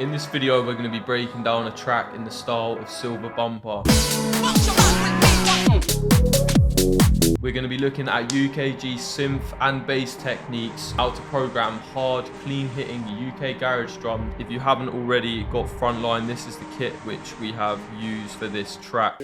In this video, we're going to be breaking down a track in the style of Silva Bumpa. We're going to be looking at UKG synth and bass techniques, how to program hard, clean-hitting UK garage drum. If you haven't already got Frontline, this is the kit which we have used for this track.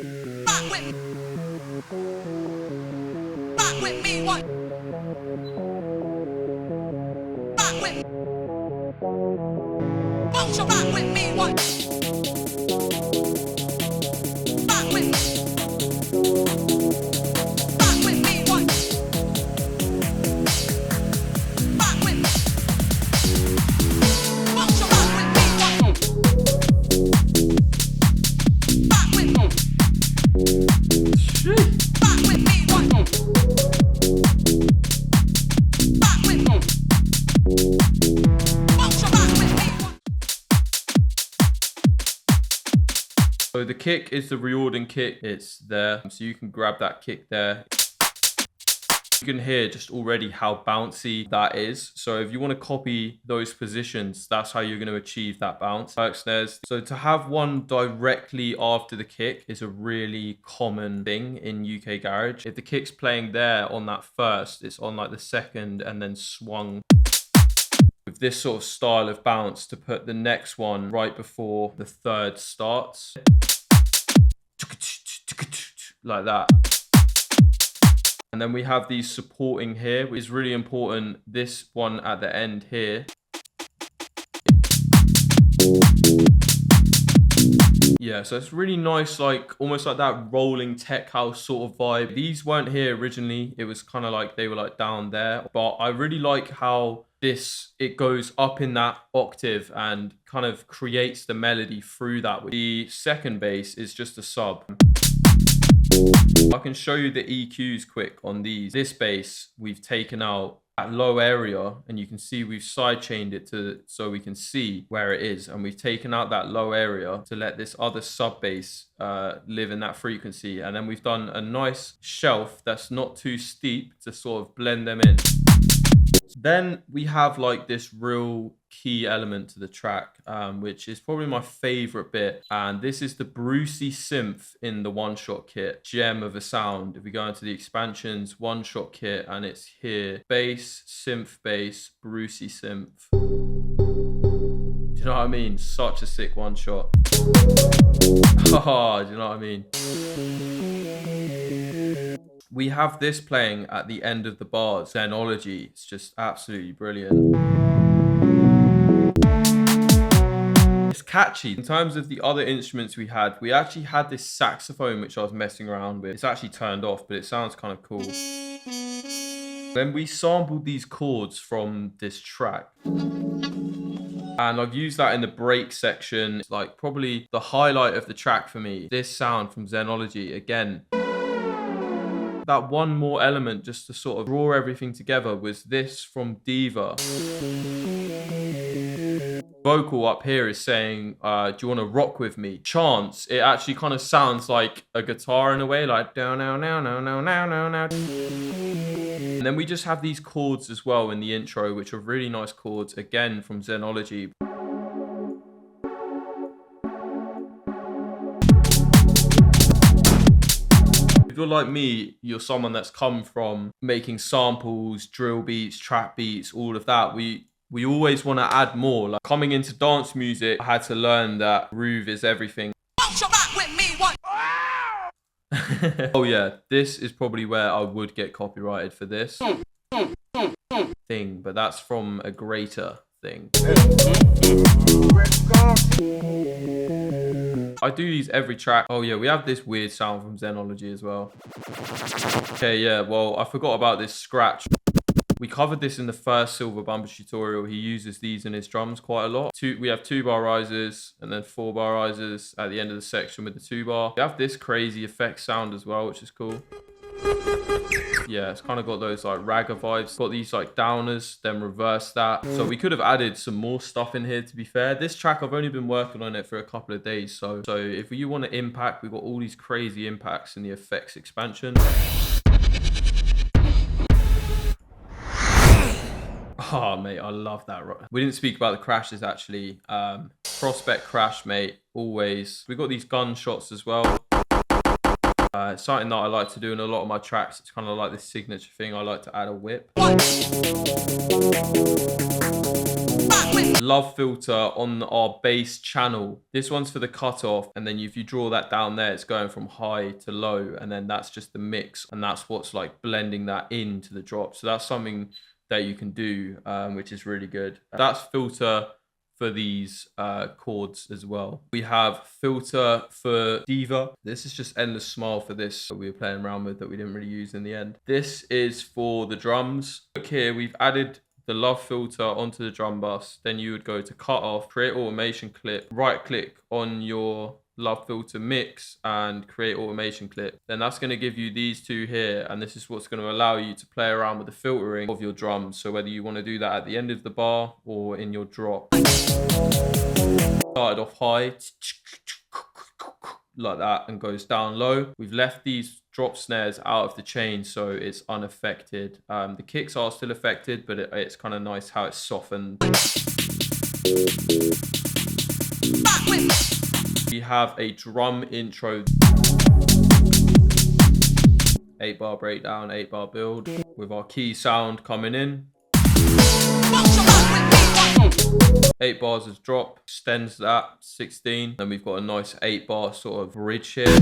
So the kick is the reording kick, it's there, so you can grab that kick there. You can hear just already how bouncy that is. So if you want to copy those positions, that's how you're going to achieve that bounce. Snares. So to have one directly after the kick is a really common thing in UK garage. If the kick's playing there on that first, it's on like the second and then swung. With this sort of style of bounce, to put the next one right before the third starts. Like that. And then we have these supporting here, which is really important. This one at the end here. Yeah, so it's really nice, like almost like that rolling tech house sort of vibe. These weren't here originally. It was kind of like they were like down there. But I really like how it goes up in that octave and kind of creates the melody through that. The second bass is just a sub. I can show you the EQs quick on these. This bass, we've taken out that low area and you can see we've sidechained it so we can see where it is, and we've taken out that low area to let this other sub bass live in that frequency, and then we've done a nice shelf that's not too steep to sort of blend them in. Then we have like this real key element to the track, which is probably my favorite bit, and this is the Brucey synth in the one-shot kit. Gem of a sound. If we go into the expansions, one-shot kit, and it's here, bass, synth bass, Brucey synth. Do you know what I mean? Such a sick one-shot. Haha, do you know what I mean? We have this playing at the end of the bars. Xenology, it's just absolutely brilliant. It's catchy. In terms of the other instruments we actually had this saxophone which I was messing around with. It's actually turned off, but it sounds kind of cool. Then we sampled these chords from this track. And I've used that in the break section. It's like probably the highlight of the track for me. This sound from Xenology, again. That one more element just to sort of draw everything together was this from Diva. Vocal up here is saying, do you want to rock with me? Chants, it actually kind of sounds like a guitar in a way, like down, now, now, now, now, now, now, now. And then we just have these chords as well in the intro, which are really nice chords, again from Xenology. If you're like me, you're someone that's come from making samples, drill beats, trap beats, all of that. We always want to add more. Like coming into dance music, I had to learn that groove is everything. Oh yeah, this is probably where I would get copyrighted for this thing, but that's from a greater thing. I do these every track. Oh yeah, we have this weird sound from Xenology as well. Okay, yeah, well, I forgot about this scratch. We covered this in the first Silva Bumpa tutorial. He uses these in his drums quite a lot. We have 2-bar risers and then 4-bar risers at the end of the section with the 2-bar. We have this crazy effect sound as well, which is cool. Yeah, it's kind of got those like ragga vibes. Got these like downers, then reverse that. So we could have added some more stuff in here, to be fair. This track, I've only been working on it for a couple of days. So if you want to impact, we've got all these crazy impacts in the effects expansion. Oh, mate, I love that. We didn't speak about the crashes, actually. Prospect crash, mate, always. We got these gunshots as well. It's something that I like to do in a lot of my tracks. It's kind of like this signature thing. I like to add a whip. Love filter on our bass channel. This one's for the cutoff, and then if you draw that down there, it's going from high to low, and then that's just the mix, and that's what's like blending that into the drop. So that's something that you can do, which is really good. That's filter for these chords as well. We have filter for Diva. This is just Endless Smile for this that we were playing around with that we didn't really use in the end. This is for the drums. Look here, we've added the love filter onto the drum bus. Then you would go to cut off, create automation clip, right click on your love filter mix and create automation clip. Then that's going to give you these two here, and this is what's going to allow you to play around with the filtering of your drums. So whether you want to do that at the end of the bar or in your drop. Started off high like that and goes down low. We've left these drop snares out of the chain so it's unaffected. The kicks are still affected, but it's kind of nice how it's softened. We have a drum intro, 8-bar breakdown, 8-bar build with our key sound coming in. 8 bars as drop, extends that 16. Then we've got a nice 8-bar sort of bridge here.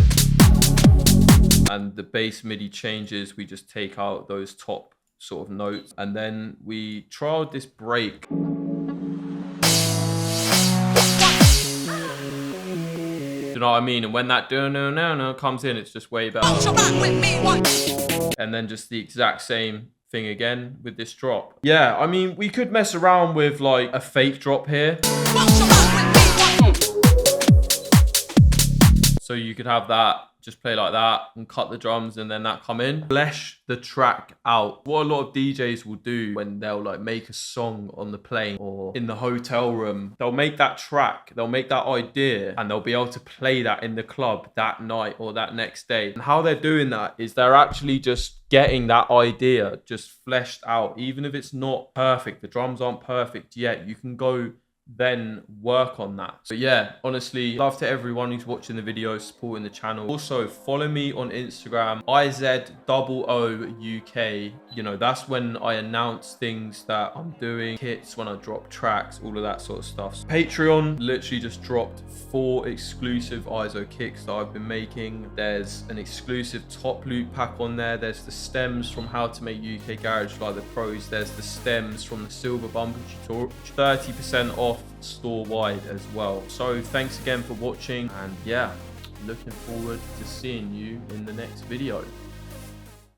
And the bass MIDI changes, we just take out those top sort of notes. And then we trialed this break. You know what I mean? And when that no comes in, it's just way better. And then just the exact same thing again with this drop. Yeah, I mean, we could mess around with like a fake drop here. So you could have that, just play like that and cut the drums and then that come in. Flesh the track out. What a lot of DJs will do when they'll like make a song on the plane or in the hotel room, they'll make that track, they'll make that idea and they'll be able to play that in the club that night or that next day. And how they're doing that is they're actually just getting that idea just fleshed out. Even if it's not perfect, the drums aren't perfect yet, you can go then work on that. But yeah, honestly, love to everyone who's watching the video, supporting the channel. Also follow me on Instagram, itsizomusic. You know, that's when I announce things that I'm doing, kits, when I drop tracks, all of that sort of stuff. Patreon literally just dropped 4 exclusive ISO kicks that I've been making. There's an exclusive top loop pack on there. There's the stems from How to Make UK Garage Like the Pros. There's the stems from the Silva Bumpa tutorial. 30% off store wide as well. So thanks again for watching, and yeah, looking forward to seeing you in the next video.